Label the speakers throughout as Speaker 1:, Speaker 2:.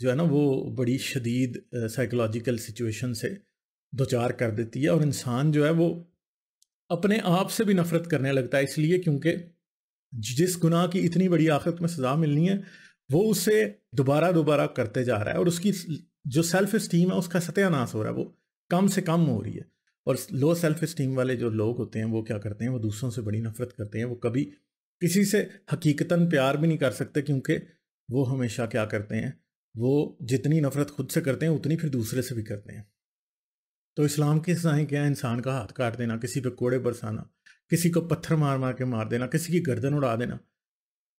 Speaker 1: جو ہے نا وہ بڑی شدید سائیکولوجیکل سچویشن سے دوچار کر دیتی ہے، اور انسان جو ہے وہ اپنے آپ سے بھی نفرت کرنے لگتا ہے، اس لیے کیونکہ جس گناہ کی اتنی بڑی آخرت میں سزا ملنی ہے وہ اسے دوبارہ دوبارہ کرتے جا رہا ہے، اور اس کی جو سیلف اسٹیم ہے اس کا ستیہ ناش ہو رہا ہے، وہ کم سے کم ہو رہی ہے۔ اور لو سیلف اسٹیم والے جو لوگ ہوتے ہیں وہ کیا کرتے ہیں، وہ دوسروں سے بڑی نفرت کرتے ہیں، وہ کبھی کسی سے حقیقتاً پیار بھی نہیں کر سکتے، کیونکہ وہ ہمیشہ کیا کرتے ہیں، وہ جتنی نفرت خود سے کرتے ہیں اتنی پھر دوسرے سے بھی کرتے ہیں۔ تو اسلام کی سزائیں کیا ہیں؟ انسان کا ہاتھ کاٹ دینا، کسی پہ کوڑے برسانا، کسی کو پتھر مار مار کے مار دینا، کسی کی گردن اڑا دینا۔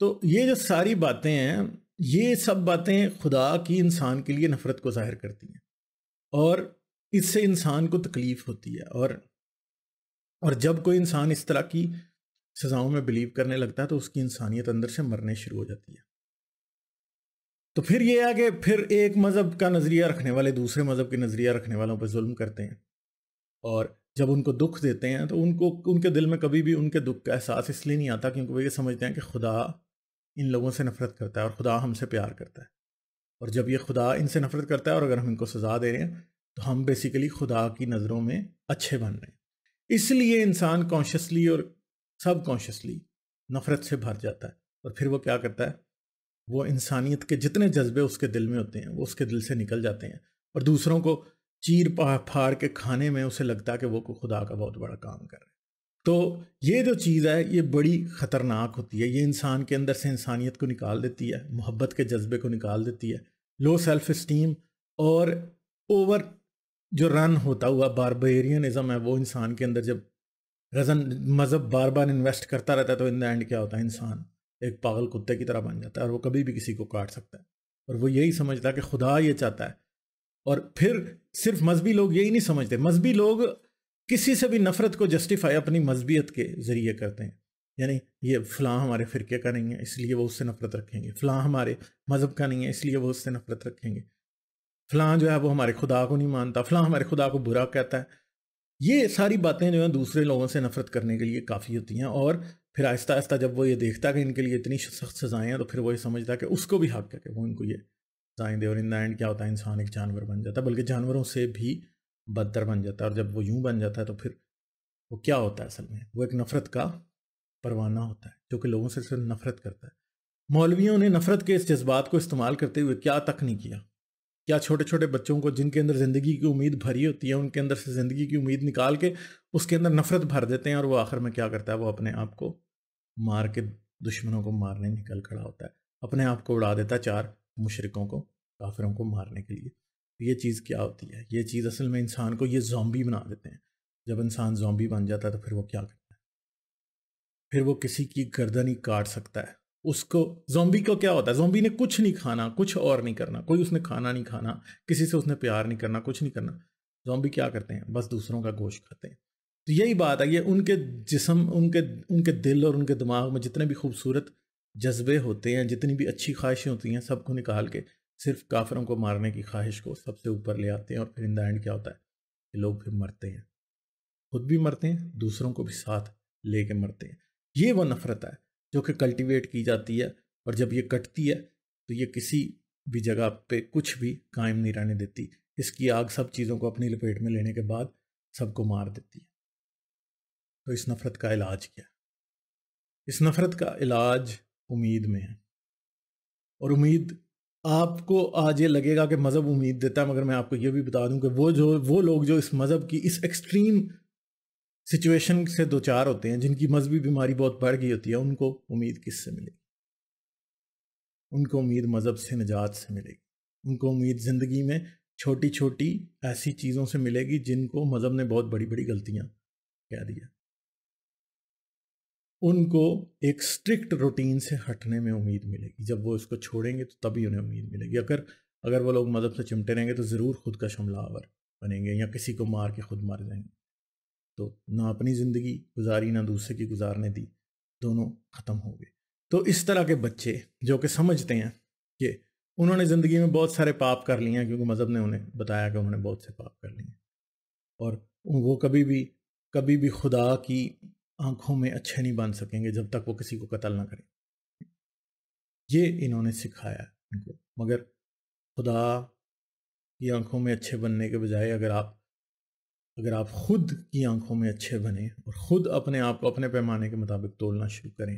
Speaker 1: تو یہ جو ساری باتیں ہیں، یہ سب باتیں خدا کی انسان کے لیے نفرت کو ظاہر کرتی ہیں، اور اس سے انسان کو تکلیف ہوتی ہے، اور جب کوئی انسان اس طرح کی سزاؤں میں بلیو کرنے لگتا ہے تو اس کی انسانیت اندر سے مرنے شروع ہو جاتی ہے۔ تو پھر یہ ہے کہ پھر ایک مذہب کا نظریہ رکھنے والے دوسرے مذہب کے نظریہ رکھنے والوں پہ ظلم کرتے ہیں، اور جب ان کو دکھ دیتے ہیں تو ان کے دل میں کبھی بھی ان کے دکھ کا احساس اس لیے نہیں آتا کیونکہ وہ یہ سمجھتے ہیں کہ خدا ان لوگوں سے نفرت کرتا ہے اور خدا ہم سے پیار کرتا ہے، اور جب یہ خدا ان سے نفرت کرتا ہے اور اگر ہم ان کو سزا دے رہے ہیں تو ہم بیسیکلی خدا کی نظروں میں اچھے بن رہے ہیں۔ اس لیے انسان کانشیسلی اور سب کانشیسلی نفرت سے بھر جاتا ہے، اور پھر وہ کیا کرتا ہے، وہ انسانیت کے جتنے جذبے اس کے دل میں ہوتے ہیں وہ اس کے دل سے نکل جاتے ہیں، اور دوسروں کو چیر پھاڑ کے کھانے میں اسے لگتا ہے کہ وہ خدا کا بہت بڑا کام کر رہا ہے۔ تو یہ جو چیز ہے یہ بڑی خطرناک ہوتی ہے، یہ انسان کے اندر سے انسانیت کو نکال دیتی ہے، محبت کے جذبے کو نکال دیتی ہے، لو سیلف اسٹیم اور اوور جو رن ہوتا ہوا باربیرینزم ہے وہ انسان کے اندر جب مذہب بار بار انویسٹ کرتا رہتا ہے تو ان دا اینڈ کیا ہوتا ہے، انسان ایک پاگل کتے کی طرح بن جاتا ہے، اور وہ کبھی بھی کسی کو کاٹ سکتا ہے، اور وہ یہی سمجھتا ہے کہ خدا یہ چاہتا ہے۔ اور پھر صرف مذہبی لوگ یہی نہیں سمجھتے، مذہبی لوگ کسی سے بھی نفرت کو جسٹیفائی اپنی مذہبیت کے ذریعے کرتے ہیں، یعنی یہ فلاں ہمارے فرقے کا نہیں ہے اس لیے وہ اس سے نفرت رکھیں گے، فلاں ہمارے مذہب کا نہیں ہے اس لیے وہ اس سے نفرت رکھیں گے، فلاں جو ہے وہ ہمارے خدا کو نہیں مانتا، فلاں ہمارے خدا کو برا کہتا ہے۔ یہ ساری باتیں جو ہیں دوسرے لوگوں سے نفرت کرنے کے لیے کافی ہوتی ہیں، اور پھر آہستہ آہستہ جب وہ یہ دیکھتا ہے کہ ان کے لیے اتنی سخت سزائیں ہیں تو پھر وہ یہ سمجھتا ہے کہ اس کو بھی حق ہے کہ وہ ان کو یہ سزائیں دے، اور ان دا اینڈ کیا ہوتا ہے، انسان ایک جانور بن جاتا ہے، بلکہ جانوروں سے بھی بدتر بن جاتا ہے۔ اور جب وہ یوں بن جاتا ہے تو پھر وہ کیا ہوتا ہے، اصل میں وہ ایک نفرت کا پروانہ ہوتا ہے جو کہ لوگوں سے صرف نفرت کرتا ہے۔ مولویوں نے نفرت کے اس جذبات کو استعمال کرتے ہوئے کیا تک نہیں کیا، کیا چھوٹے چھوٹے بچوں کو جن کے اندر زندگی کی امید بھری ہوتی ہے ان کے اندر سے زندگی کی امید نکال کے اس کے اندر نفرت بھر دیتے ہیں، اور وہ آخر میں کیا کرتا ہے، وہ اپنے آپ کو مار کے دشمنوں کو مارنے نکل کھڑا ہوتا ہے، اپنے آپ کو اڑا دیتا ہے چار مشرکوں کو، کافروں کو مارنے کے لیے۔ یہ چیز کیا ہوتی ہے، یہ چیز اصل میں انسان کو یہ زومبی بنا دیتے ہیں۔ جب انسان زومبی بن جاتا ہے تو پھر وہ کیا کرتا ہے، پھر وہ کسی کی گردن ہی کاٹ سکتا ہے۔ اس کو زومبی کو کیا ہوتا ہے، زومبی نے کچھ نہیں کھانا، کچھ اور نہیں کرنا، کوئی اس نے کھانا نہیں کھانا، کسی سے اس نے پیار نہیں کرنا، کچھ نہیں کرنا۔ زومبی کیا کرتے ہیں، بس دوسروں کا گوشت کھاتے ہیں۔ تو یہی بات ہے، یہ ان کے جسم، ان کے دل اور ان کے دماغ میں جتنے بھی خوبصورت جذبے ہوتے ہیں، جتنی بھی اچھی خواہشیں ہوتی ہیں، سب کو نکال کے صرف کافروں کو مارنے کی خواہش کو سب سے اوپر لے آتے ہیں، اور پھر ان دا اینڈ کیا ہوتا ہے کہ لوگ پھر مرتے ہیں، خود بھی مرتے ہیں، دوسروں کو بھی ساتھ لے کے مرتے ہیں۔ یہ وہ نفرت ہے جو کہ کلٹیویٹ کی جاتی ہے، اور جب یہ کٹتی ہے تو یہ کسی بھی جگہ پہ کچھ بھی قائم نہیں رہنے دیتی، اس کی آگ سب چیزوں کو اپنی لپیٹ میں لینے کے بعد سب کو مار دیتی ہے۔ تو اس نفرت کا علاج کیا ہے؟ اس نفرت کا علاج امید میں ہے، اور امید آپ کو آج یہ لگے گا کہ مذہب امید دیتا ہے، مگر میں آپ کو یہ بھی بتا دوں کہ وہ لوگ جو اس مذہب کی اس ایکسٹریم سچویشن سے دوچار ہوتے ہیں، جن کی مذہبی بیماری بہت بڑھ گئی ہوتی ہے، ان کو امید کس سے ملے گی؟ ان کو امید مذہب سے، نجات سے ملے گی۔ ان کو امید زندگی میں چھوٹی چھوٹی ایسی چیزوں سے ملے گی جن کو مذہب نے بہت بڑی بڑی غلطیاں کہہ دیا۔ ان کو ایک سٹرکٹ روٹین سے ہٹنے میں امید ملے گی، جب وہ اس کو چھوڑیں گے تو تبھی انہیں امید ملے گی۔ اگر وہ لوگ مذہب سے چمٹے رہیں گے تو ضرور خود کا حملہ آور بنیں گے، یا کسی کو مار کے خود مر جائیں گے۔ تو نہ اپنی زندگی گزاری نہ دوسرے کی گزارنے دی، دونوں ختم ہو گئے۔ تو اس طرح کے بچے جو کہ سمجھتے ہیں کہ انہوں نے زندگی میں بہت سارے پاپ کر لیے ہیں، کیونکہ مذہب نے انہیں بتایا کہ انہوں نے بہت سے پاپ کر لیے ہیں، اور وہ کبھی بھی خدا کی آنکھوں میں اچھے نہیں بن سکیں گے جب تک وہ کسی کو قتل نہ کریں۔ یہ انہوں نے سکھایا ان کو، مگر خدا کی آنکھوں میں اچھے بننے کے بجائے اگر آپ خود کی آنکھوں میں اچھے بنیں اور خود اپنے آپ کو اپنے پیمانے کے مطابق تولنا شروع کریں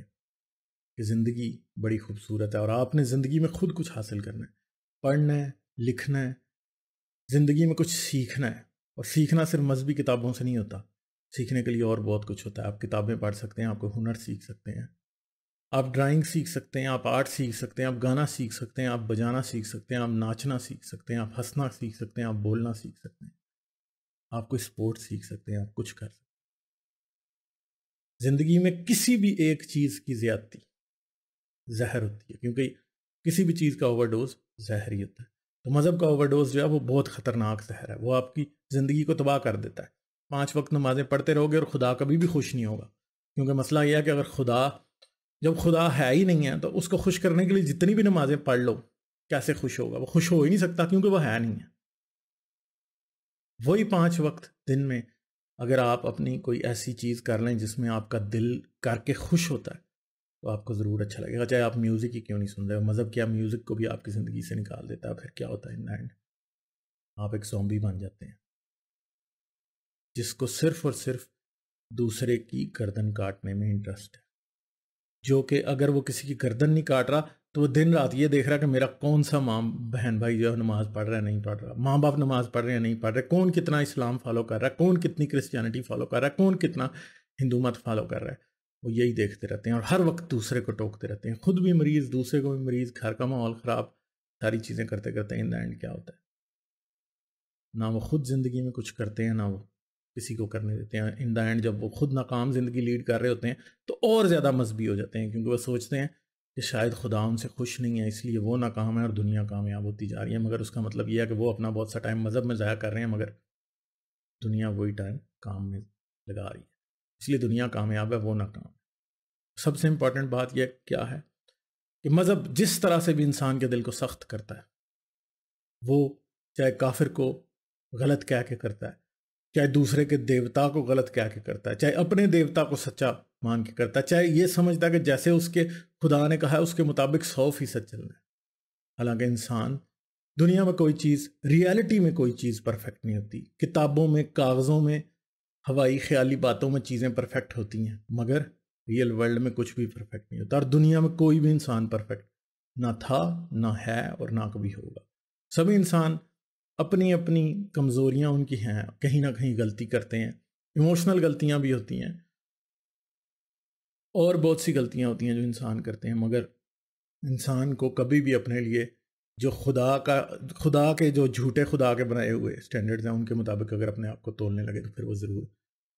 Speaker 1: کہ زندگی بڑی خوبصورت ہے اور آپ نے زندگی میں خود کچھ حاصل کرنا ہے، پڑھنا ہے، لکھنا ہے، زندگی میں کچھ سیکھنا ہے. اور سیکھنا صرف مذہبی کتابوں سے نہیں ہوتا، سیکھنے کے لیے اور بہت کچھ ہوتا ہے. آپ کتابیں پڑھ سکتے ہیں، آپ کو ہنر سیکھ سکتے ہیں، آپ ڈرائنگ سیکھ سکتے ہیں، آپ آرٹ سیکھ سکتے ہیں، آپ گانا سیکھ سکتے ہیں، آپ بجانا سیکھ سکتے ہیں، آپ ناچنا سیکھ سکتے ہیں، آپ ہنسنا سیکھ سکتے ہیں، آپ بولنا سیکھ سکتے ہیں، آپ کوئی اسپورٹ سیکھ سکتے ہیں، آپ کچھ کر سکتے ہیں. زندگی میں کسی بھی ایک چیز کی زیادتی زہر ہوتی ہے، کیونکہ کسی بھی چیز کا اوور ڈوز زہر ہی ہوتا ہے. تو مذہب کا اوور ڈوز جو ہے وہ بہت خطرناک زہر ہے، وہ آپ کی زندگی کو تباہ کر دیتا ہے. 5 وقت نمازیں پڑھتے رہو گے اور خدا کبھی بھی خوش نہیں ہوگا، کیونکہ مسئلہ یہ ہے کہ جب خدا ہے ہی نہیں ہے تو اس کو خوش کرنے کے لیے جتنی بھی نمازیں پڑھ لو کیسے خوش ہوگا؟ وہ خوش ہو ہی نہیں سکتا کیونکہ وہ ہے نہیں ہے. وہی 5 وقت دن میں اگر آپ اپنی کوئی ایسی چیز کر لیں جس میں آپ کا دل کر کے خوش ہوتا ہے تو آپ کو ضرور اچھا لگے گا، چاہے آپ میوزک ہی کیوں نہیں سن رہے. مذہب کیا میوزک کو بھی آپ کی زندگی سے نکال دیتا ہے، پھر کیا ہوتا ہے ان اینڈ آپ ایک زومبی بن جاتے ہیں جس کو صرف اور صرف دوسرے کی گردن کاٹنے میں انٹرسٹ ہے، جو کہ اگر وہ کسی کی گردن نہیں کاٹ رہا تو وہ دن رات یہ دیکھ رہا کہ میرا کون سا ماں بہن بھائی جو ہے نماز پڑھ رہا ہے نہیں پڑھ رہا، ماں باپ نماز پڑھ رہے ہیں نہیں پڑھ رہے، کون کتنا اسلام فالو کر رہا ہے، کون کتنی کرسچینٹی فالو کر رہا ہے، کون کتنا ہندو مت فالو کر رہا ہے. وہ یہی دیکھتے رہتے ہیں اور ہر وقت دوسرے کو ٹوکتے رہتے ہیں، خود بھی مریض، دوسرے کو بھی مریض، گھر کا ماحول خراب، ساری چیزیں کرتے کرتے ان دا اینڈ کیا ہوتا ہے؟ نہ وہ خود زندگی میں کچھ کرتے ہیں، نہ وہ کسی کو کرنے دیتے ہیں. ان دا اینڈ جب وہ خود ناکام زندگی لیڈ کر رہے ہوتے ہیں تو اور زیادہ مذہبی ہو جاتے ہیں، کیونکہ وہ سوچتے ہیں کہ شاید خدا ان سے خوش نہیں ہے اس لیے وہ ناکام ہے اور دنیا کامیاب ہوتی جا رہی ہے. مگر اس کا مطلب یہ ہے کہ وہ اپنا بہت سا ٹائم مذہب میں ضائع کر رہے ہیں، مگر دنیا وہی ٹائم کام میں لگا رہی ہے، اس لیے دنیا کامیاب ہے، وہ ناکام. سب سے امپورٹنٹ بات یہ کیا ہے کہ مذہب جس طرح سے بھی انسان کے دل کو سخت کرتا ہے، وہ چاہے کافر کو غلط کہہ کے کرتا ہے، چاہے دوسرے کے دیوتا کو غلط کہہ کے کرتا ہے، چاہے اپنے دیوتا کو سچا مان کے کرتا ہے، چاہے یہ سمجھتا ہے کہ جیسے اس کے خدا نے کہا ہے اس کے مطابق 100% چلنا ہے. حالانکہ انسان دنیا میں کوئی چیز، ریالٹی میں کوئی چیز پرفیکٹ نہیں ہوتی. کتابوں میں، کاغذوں میں، ہوائی خیالی باتوں میں چیزیں پرفیکٹ ہوتی ہیں، مگر ریئل ورلڈ میں کچھ بھی پرفیکٹ نہیں ہوتا. اور دنیا میں کوئی بھی انسان پرفیکٹ نہ تھا، نہ ہے اور نہ کبھی ہوگا. سبھی انسان اپنی اپنی کمزوریاں ان کی ہیں، کہیں نہ کہیں غلطی کرتے ہیں، ایموشنل غلطیاں بھی ہوتی ہیں اور بہت سی غلطیاں ہوتی ہیں جو انسان کرتے ہیں. مگر انسان کو کبھی بھی اپنے لیے جو خدا کے جو جھوٹے خدا کے بنائے ہوئے سٹینڈرڈز ہیں ان کے مطابق اگر اپنے آپ کو تولنے لگے تو پھر وہ ضرور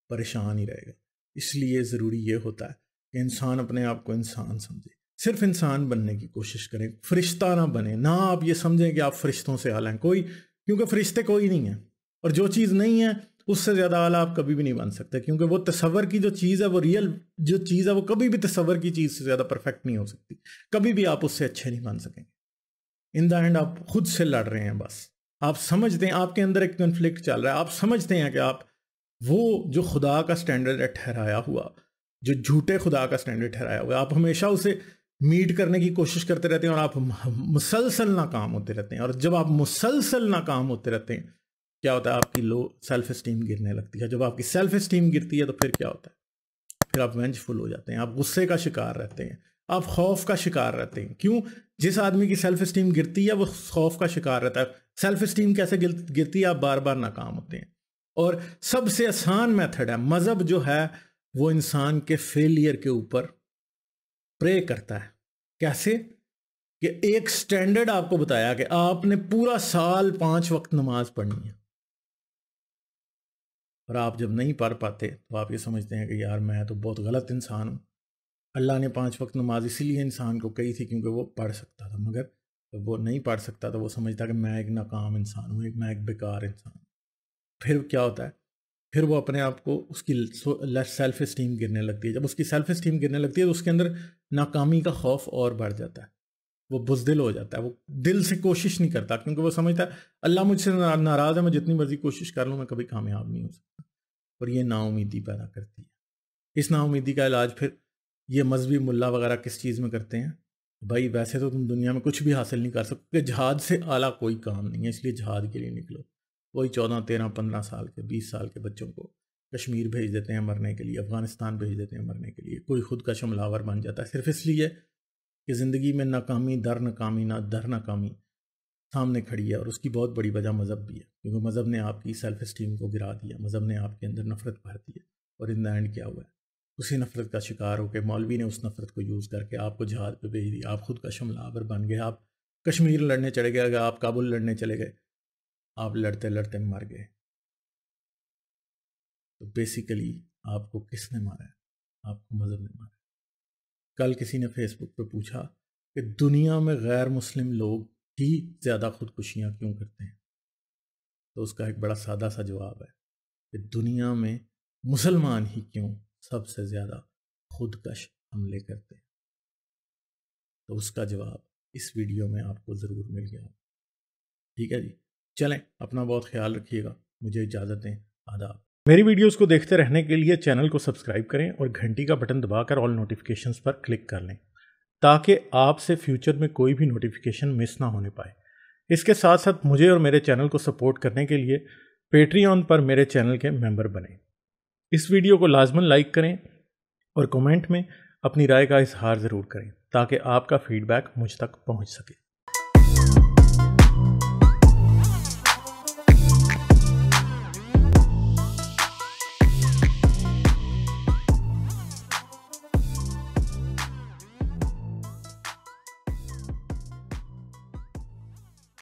Speaker 1: پریشان ہی رہے گا. اس لیے ضروری یہ ہوتا ہے کہ انسان اپنے آپ کو انسان سمجھے، صرف انسان بننے کی کوشش کریں، فرشتہ نہ بنے. نہ آپ یہ سمجھیں کہ آپ فرشتوں سے اعلیٰ ہیں، کیونکہ فرشتے کوئی نہیں ہیں، اور جو چیز نہیں ہے اس سے زیادہ اعلیٰ آپ کبھی بھی نہیں بن سکتے، کیونکہ وہ تصور کی جو چیز ہے، وہ ریئل جو چیز ہے، وہ کبھی بھی تصور کی چیز سے زیادہ پرفیکٹ نہیں ہو سکتی، کبھی بھی آپ اس سے اچھے نہیں بن سکیں گے. ان دا اینڈ آپ خود سے لڑ رہے ہیں. بس آپ سمجھتے ہیں آپ کے اندر ایک کنفلکٹ چل رہا ہے، آپ سمجھتے ہیں کہ آپ وہ جو خدا کا سٹینڈرڈ ہے ٹھہرایا ہوا، جو جھوٹے خدا کا سٹینڈرڈ ٹھہرایا ہوا، آپ ہمیشہ اسے میٹ کرنے کی کوشش کرتے رہتے ہیں اور آپ مسلسل ناکام ہوتے رہتے ہیں. اور جب آپ مسلسل ناکام ہوتے رہتے ہیں کیا ہوتا ہے؟ آپ کی لو سیلف اسٹیم گرنے لگتی ہے. جب آپ کی سیلف اسٹیم گرتی ہے تو پھر کیا ہوتا ہے؟ پھر آپ وینجفل ہو جاتے ہیں، آپ غصے کا شکار رہتے ہیں، آپ خوف کا شکار رہتے ہیں. کیوں؟ جس آدمی کی سیلف اسٹیم گرتی ہے وہ خوف کا شکار رہتا ہے. سیلف اسٹیم کیسے گرتی ہے؟ آپ بار بار ناکام ہوتے ہیں. اور سب سے آسان میتھڈ ہے، مذہب جو ہے وہ انسان کے فیلئر کے اوپر پرے کرتا ہے. کیسے؟ کہ ایک سٹینڈرڈ آپ کو بتایا کہ آپ نے پورا سال 5 وقت نماز پڑھنی ہے، اور آپ جب نہیں پڑھ پاتے تو آپ یہ سمجھتے ہیں کہ یار میں تو بہت غلط انسان ہوں. اللہ نے 5 وقت نماز اسی لیے انسان کو کہی تھی کیونکہ وہ پڑھ سکتا تھا، مگر جب وہ نہیں پڑھ سکتا تو وہ سمجھتا کہ میں ایک ناکام انسان ہوں، میں ایک بیکار انسان ہوں. پھر کیا ہوتا ہے؟ پھر وہ اپنے آپ کو اس کی سیلف اسٹیم گرنے لگتی ہے. جب اس کی سیلف اسٹیم گرنے لگتی ہے تو اس کے اندر ناکامی کا خوف اور بڑھ جاتا ہے، وہ بزدل ہو جاتا ہے، وہ دل سے کوشش نہیں کرتا کیونکہ وہ سمجھتا ہے اللہ مجھ سے ناراض ہے، میں جتنی مرضی کوشش کر لوں میں کبھی کامیاب نہیں ہو سکتا. اور یہ نا امیدی پیدا کرتی ہے. اس نا امیدی کا علاج پھر یہ مذہبی ملا وغیرہ کس چیز میں کرتے ہیں؟ بھائی ویسے تو تم دنیا میں کچھ بھی حاصل نہیں کر سکتے، جہاد سے اعلیٰ کوئی کام نہیں ہے، اس لیے جہاد کے لیے نکلو۔ وہی 14 13 15 سال کے 20 سال کے بچوں کو کشمیر بھیج دیتے ہیں مرنے کے لیے، افغانستان بھیج دیتے ہیں مرنے کے لیے، کوئی خود کا حملہ آور بن جاتا ہے صرف اس لیے کہ زندگی میں ناکامی در ناکامی نہ در ناکامی سامنے کھڑی ہے، اور اس کی بہت بڑی وجہ مذہب بھی ہے، کیونکہ مذہب نے آپ کی سیلف اسٹیم کو گرا دیا، مذہب نے آپ کے اندر نفرت بھر دی ہے، اور ان دا اینڈ کیا ہوا ہے؟ اسی نفرت کا شکار ہو کے مولوی نے اس نفرت کو یوز کر کے آپ کو جہاد پہ بھیج دیا، آپ خود کا حملہ آور بن گئے، آپ کشمیر لڑنے چلے گئے، اگر آپ کابل لڑنے چلے گئے، آپ لڑتے لڑتے مر گئے۔ تو بیسیکلی آپ کو کس نے مارا ہے؟ آپ کو مذہب نے مارا ہے۔ کل کسی نے فیس بک پہ پوچھا کہ دنیا میں غیر مسلم لوگ ہی زیادہ خودکشیاں کیوں کرتے ہیں؟ تو اس کا ایک بڑا سادہ سا جواب ہے کہ دنیا میں مسلمان ہی کیوں سب سے زیادہ خودکش حملے کرتے ہیں؟ تو اس کا جواب اس ویڈیو میں آپ کو ضرور مل گیا۔ ٹھیک ہے جی، چلیں اپنا بہت خیال رکھیے گا، مجھے اجازت دیں، آداب۔ میری ویڈیوز کو دیکھتے رہنے کے لیے چینل کو سبسکرائب کریں اور گھنٹی کا بٹن دبا کر آل نوٹیفیکیشنز پر کلک کر لیں تاکہ آپ سے فیوچر میں کوئی بھی نوٹیفیکیشن مس نہ ہونے پائے۔ اس کے ساتھ ساتھ مجھے اور میرے چینل کو سپورٹ کرنے کے لیے پیٹریون پر میرے چینل کے ممبر بنیں۔ اس ویڈیو کو لازماً لائک کریں اور کومنٹ میں اپنی رائے کا اظہار ضرور کریں تاکہ آپ کا فیڈ بیک مجھ تک پہنچ سکے۔